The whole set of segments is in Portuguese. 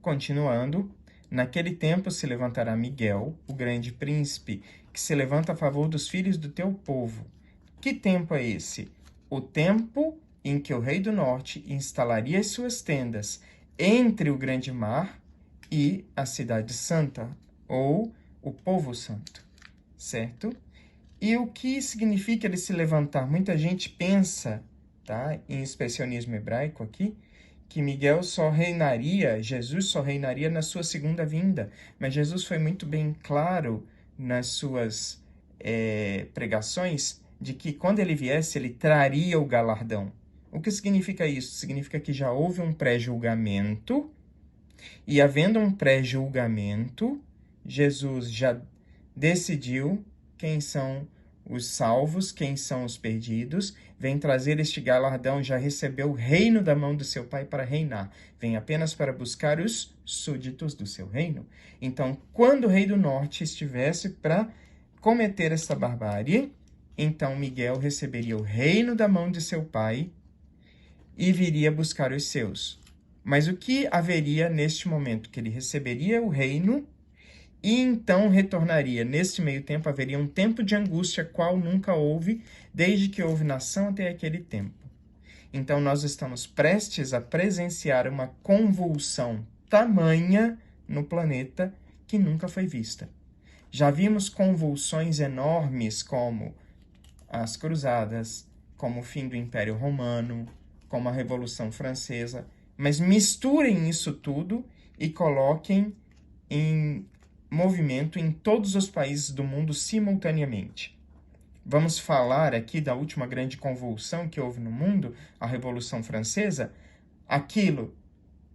Continuando, naquele tempo se levantará Miguel, o grande príncipe, que se levanta a favor dos filhos do teu povo. Que tempo é esse? O tempo em que o rei do norte instalaria as suas tendas entre o grande mar e a cidade santa, ou o povo santo, certo? E o que significa ele se levantar? Muita gente pensa, tá, em expressionismo hebraico aqui, que Miguel só reinaria, Jesus só reinaria na sua segunda vinda. Mas Jesus foi muito bem claro nas suas pregações de que quando ele viesse, ele traria o galardão. O que significa isso? Significa que já houve um pré-julgamento, e havendo um pré-julgamento, Jesus já decidiu quem são os salvos, quem são os perdidos, vem trazer este galardão, já recebeu o reino da mão do seu Pai para reinar, vem apenas para buscar os súditos do seu reino. Então, quando o rei do norte estivesse para cometer esta barbárie, então Miguel receberia o reino da mão de seu pai e viria buscar os seus. Mas o que haveria neste momento? Que ele receberia o reino e então retornaria. Neste meio tempo haveria um tempo de angústia, qual nunca houve, desde que houve nação até aquele tempo. Então nós estamos prestes a presenciar uma convulsão tamanha no planeta que nunca foi vista. Já vimos convulsões enormes como as Cruzadas, como o fim do Império Romano, como a Revolução Francesa, mas misturem isso tudo e coloquem em movimento em todos os países do mundo simultaneamente. Vamos falar aqui da última grande convulsão que houve no mundo, a Revolução Francesa. Aquilo,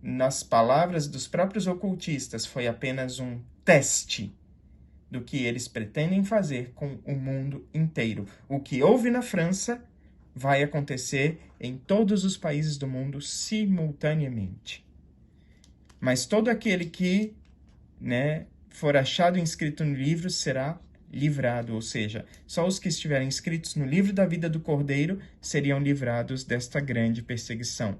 nas palavras dos próprios ocultistas, foi apenas um teste do que eles pretendem fazer com o mundo inteiro. O que houve na França vai acontecer em todos os países do mundo simultaneamente. Mas todo aquele que, for achado inscrito no livro será livrado, ou seja, só os que estiverem inscritos no livro da vida do Cordeiro seriam livrados desta grande perseguição.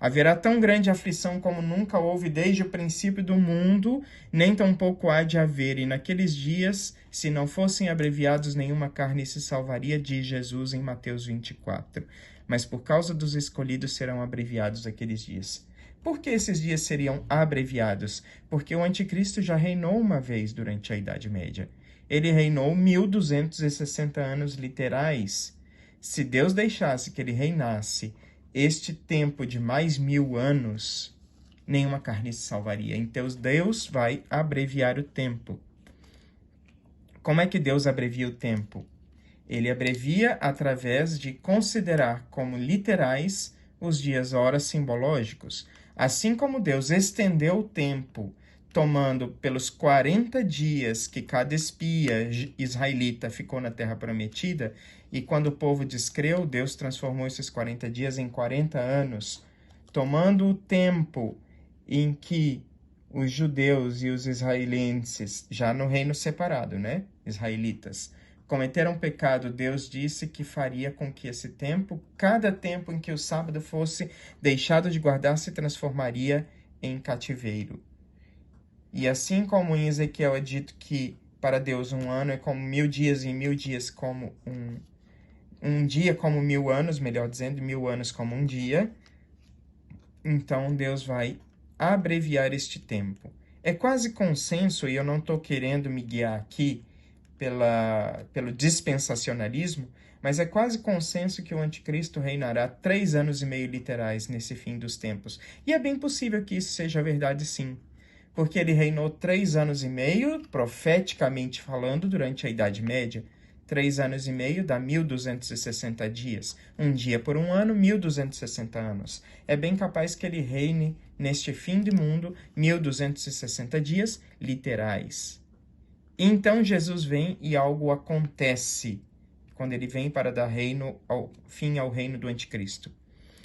Haverá tão grande aflição como nunca houve desde o princípio do mundo, nem tampouco há de haver. E naqueles dias, se não fossem abreviados, nenhuma carne se salvaria, diz Jesus em Mateus 24. Mas por causa dos escolhidos serão abreviados aqueles dias. Por que esses dias seriam abreviados? Porque o anticristo já reinou uma vez durante a Idade Média. Ele reinou 1260 anos literais. Se Deus deixasse que ele reinasse este tempo de mais 1000 anos, nenhuma carne se salvaria. Então Deus vai abreviar o tempo. Como é que Deus abrevia o tempo? Ele abrevia através de considerar como literais os dias horas simbológicos. Assim como Deus estendeu o tempo, tomando pelos 40 dias que cada espia israelita ficou na Terra Prometida, e quando o povo descreu, Deus transformou esses 40 dias em 40 anos, tomando o tempo em que os judeus e os israelenses, já no reino separado, israelitas, cometeram pecado. Deus disse que faria com que esse tempo, cada tempo em que o sábado fosse deixado de guardar, se transformaria em cativeiro. E assim como em Ezequiel é dito que para Deus um ano é como 1000 dias e 1000 dias como um dia como 1000 anos, melhor dizendo, 1000 anos como um dia, então Deus vai abreviar este tempo. É quase consenso, e eu não estou querendo me guiar aqui pelo dispensacionalismo, mas é quase consenso que o anticristo reinará 3 anos e meio literais nesse fim dos tempos. E é bem possível que isso seja verdade, sim, porque ele reinou 3 anos e meio, profeticamente falando, durante a Idade Média. 3 anos e meio dá 1260 dias. Um dia por um ano, 1260 anos. É bem capaz que ele reine neste fim do mundo 1260 dias literais. Então Jesus vem e algo acontece quando ele vem para dar fim ao reino do anticristo.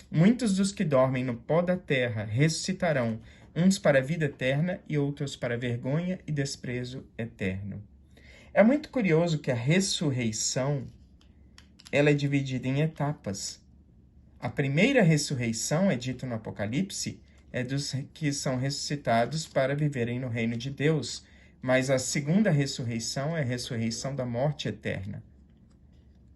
Muitos dos que dormem no pó da terra ressuscitarão, uns para a vida eterna e outros para vergonha e desprezo eterno. É muito curioso que a ressurreição ela é dividida em etapas. A primeira ressurreição, é dito no Apocalipse, é dos que são ressuscitados para viverem no reino de Deus. Mas a segunda ressurreição é a ressurreição da morte eterna.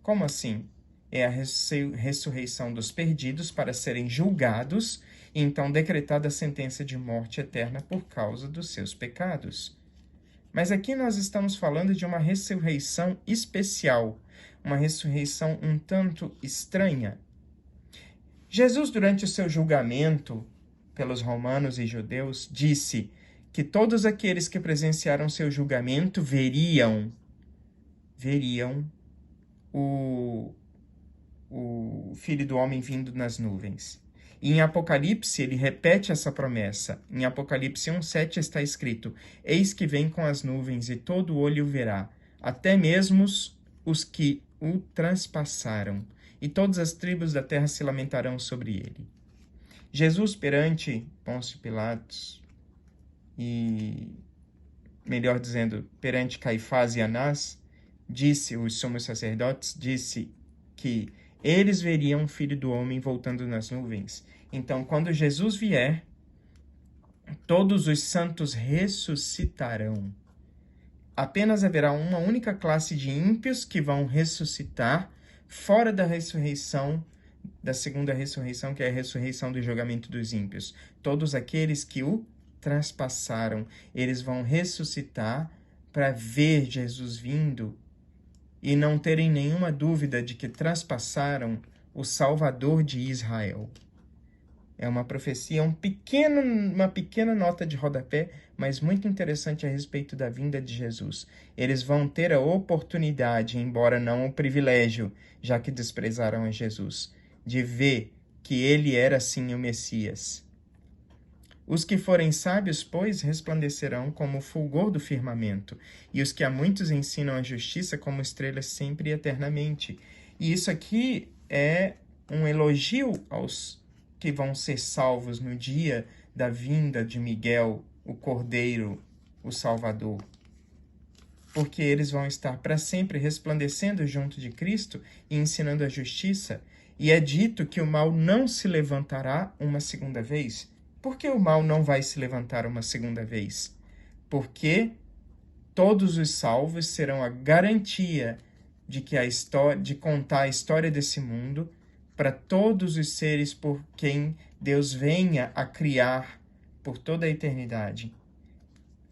Como assim? É a ressurreição dos perdidos para serem julgados e então decretada a sentença de morte eterna por causa dos seus pecados. Mas aqui nós estamos falando de uma ressurreição especial, uma ressurreição um tanto estranha. Jesus, durante o seu julgamento pelos romanos e judeus, disse que todos aqueles que presenciaram seu julgamento veriam o Filho do Homem vindo nas nuvens. E em Apocalipse, ele repete essa promessa. Em Apocalipse 1:7 está escrito: Eis que vem com as nuvens, e todo olho o verá, até mesmo os que o transpassaram, e todas as tribos da terra se lamentarão sobre ele. Jesus, perante Pôncio Pilatos, e, melhor dizendo, perante Caifás e Anás, os sumos sacerdotes, disse que eles veriam o Filho do Homem voltando nas nuvens. Então, quando Jesus vier, todos os santos ressuscitarão. Apenas haverá uma única classe de ímpios que vão ressuscitar fora da ressurreição, da segunda ressurreição, que é a ressurreição do julgamento dos ímpios. Todos aqueles que o transpassaram, eles vão ressuscitar para ver Jesus vindo e não terem nenhuma dúvida de que transpassaram o Salvador de Israel. É uma profecia, uma pequena nota de rodapé, mas muito interessante a respeito da vinda de Jesus. Eles vão ter a oportunidade, embora não o privilégio, já que desprezaram a Jesus, de ver que ele era sim o Messias. Os que forem sábios, pois, resplandecerão como o fulgor do firmamento, e os que a muitos ensinam a justiça como estrelas sempre e eternamente. E isso aqui é um elogio aos que vão ser salvos no dia da vinda de Miguel, o Cordeiro, o Salvador. Porque eles vão estar para sempre resplandecendo junto de Cristo e ensinando a justiça. E é dito que o mal não se levantará uma segunda vez. Por que o mal não vai se levantar uma segunda vez? Porque todos os salvos serão a garantia de que de contar a história desse mundo para todos os seres por quem Deus venha a criar por toda a eternidade.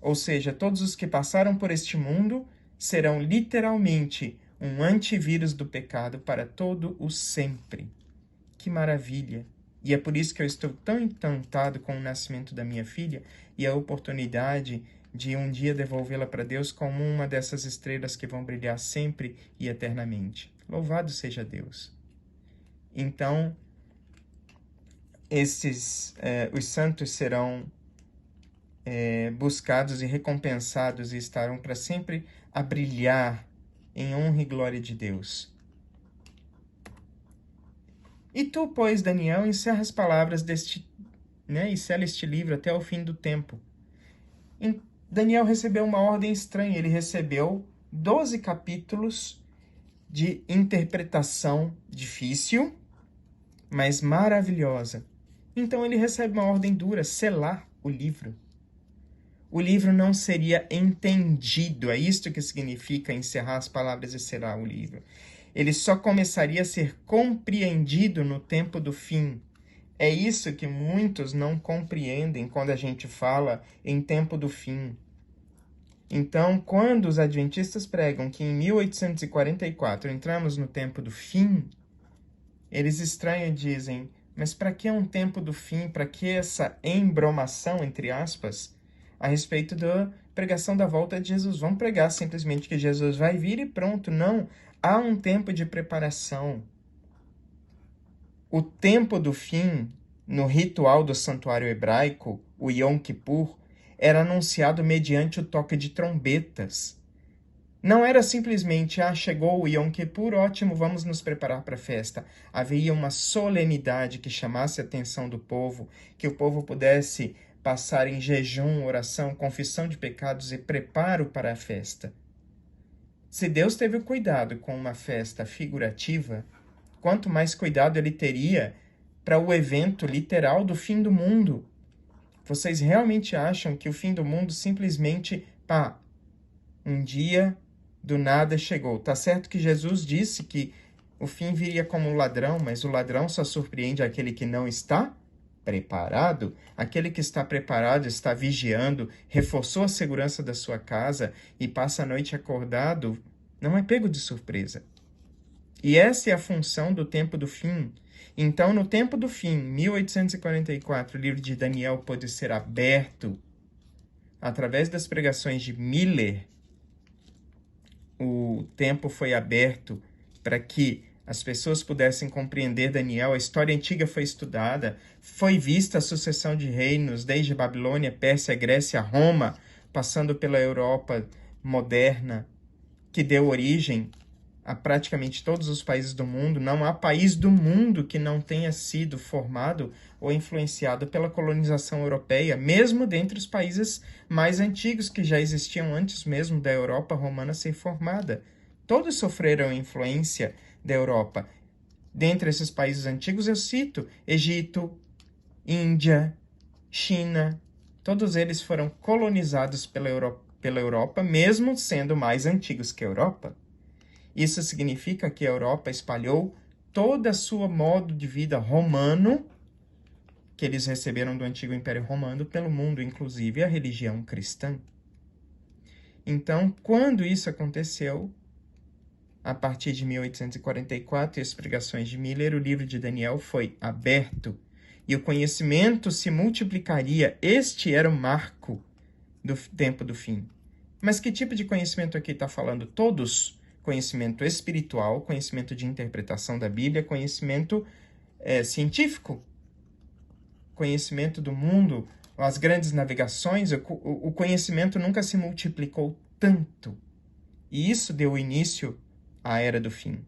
Ou seja, todos os que passaram por este mundo serão literalmente um antivírus do pecado para todo o sempre. Que maravilha! E é por isso que eu estou tão encantado com o nascimento da minha filha e a oportunidade de um dia devolvê-la para Deus como uma dessas estrelas que vão brilhar sempre e eternamente. Louvado seja Deus! Então, os santos serão buscados e recompensados e estarão para sempre a brilhar em honra e glória de Deus. E tu, pois, Daniel, encerra as palavras e sela este livro até o fim do tempo. Daniel recebeu uma ordem estranha. Ele recebeu 12 capítulos de interpretação difícil, mas maravilhosa. Então ele recebe uma ordem dura, selar o livro. O livro não seria entendido. É isto que significa encerrar as palavras e selar o livro. Ele só começaria a ser compreendido no tempo do fim. É isso que muitos não compreendem quando a gente fala em tempo do fim. Então, quando os adventistas pregam que em 1844 entramos no tempo do fim, eles estranham e dizem, mas para que um tempo do fim? Para que essa embromação, entre aspas, a respeito da pregação da volta de Jesus? Vamos pregar simplesmente que Jesus vai vir e pronto. Não. Há um tempo de preparação. O tempo do fim, no ritual do santuário hebraico, o Yom Kippur, era anunciado mediante o toque de trombetas. Não era simplesmente, chegou o Yom Kippur, ótimo, vamos nos preparar para a festa. Havia uma solenidade que chamasse a atenção do povo, que o povo pudesse passar em jejum, oração, confissão de pecados e preparo para a festa. Se Deus teve cuidado com uma festa figurativa, quanto mais cuidado ele teria para o evento literal do fim do mundo. Vocês realmente acham que o fim do mundo simplesmente, pá, um dia do nada chegou? Tá certo que Jesus disse que o fim viria como um ladrão, mas o ladrão só surpreende aquele que não está preparado. Aquele que está preparado, está vigiando, reforçou a segurança da sua casa e passa a noite acordado, não é pego de surpresa. E essa é a função do tempo do fim. Então, no tempo do fim, 1844, o livro de Daniel pôde ser aberto através das pregações de Miller. O tempo foi aberto para que as pessoas pudessem compreender Daniel. A história antiga foi estudada, foi vista a sucessão de reinos, desde Babilônia, Pérsia, Grécia, Roma, passando pela Europa moderna, que deu origem a praticamente todos os países do mundo. Não há país do mundo que não tenha sido formado ou influenciado pela colonização europeia, mesmo dentre os países mais antigos que já existiam antes mesmo da Europa romana ser formada. Todos sofreram influência da Europa. Dentre esses países antigos eu cito Egito, Índia, China. Todos eles foram colonizados pela Europa, mesmo sendo mais antigos que a Europa. Isso significa que a Europa espalhou todo o seu modo de vida romano, que eles receberam do antigo Império Romano, pelo mundo, inclusive a religião cristã. Então, quando isso aconteceu, a partir de 1844 e as pregações de Miller, o livro de Daniel foi aberto e o conhecimento se multiplicaria. Este era o marco do tempo do fim. Mas que tipo de conhecimento aqui está falando? Todos? Conhecimento espiritual, conhecimento de interpretação da Bíblia, conhecimento científico, conhecimento do mundo, as grandes navegações. O conhecimento nunca se multiplicou tanto. E isso deu início à Era do Fim.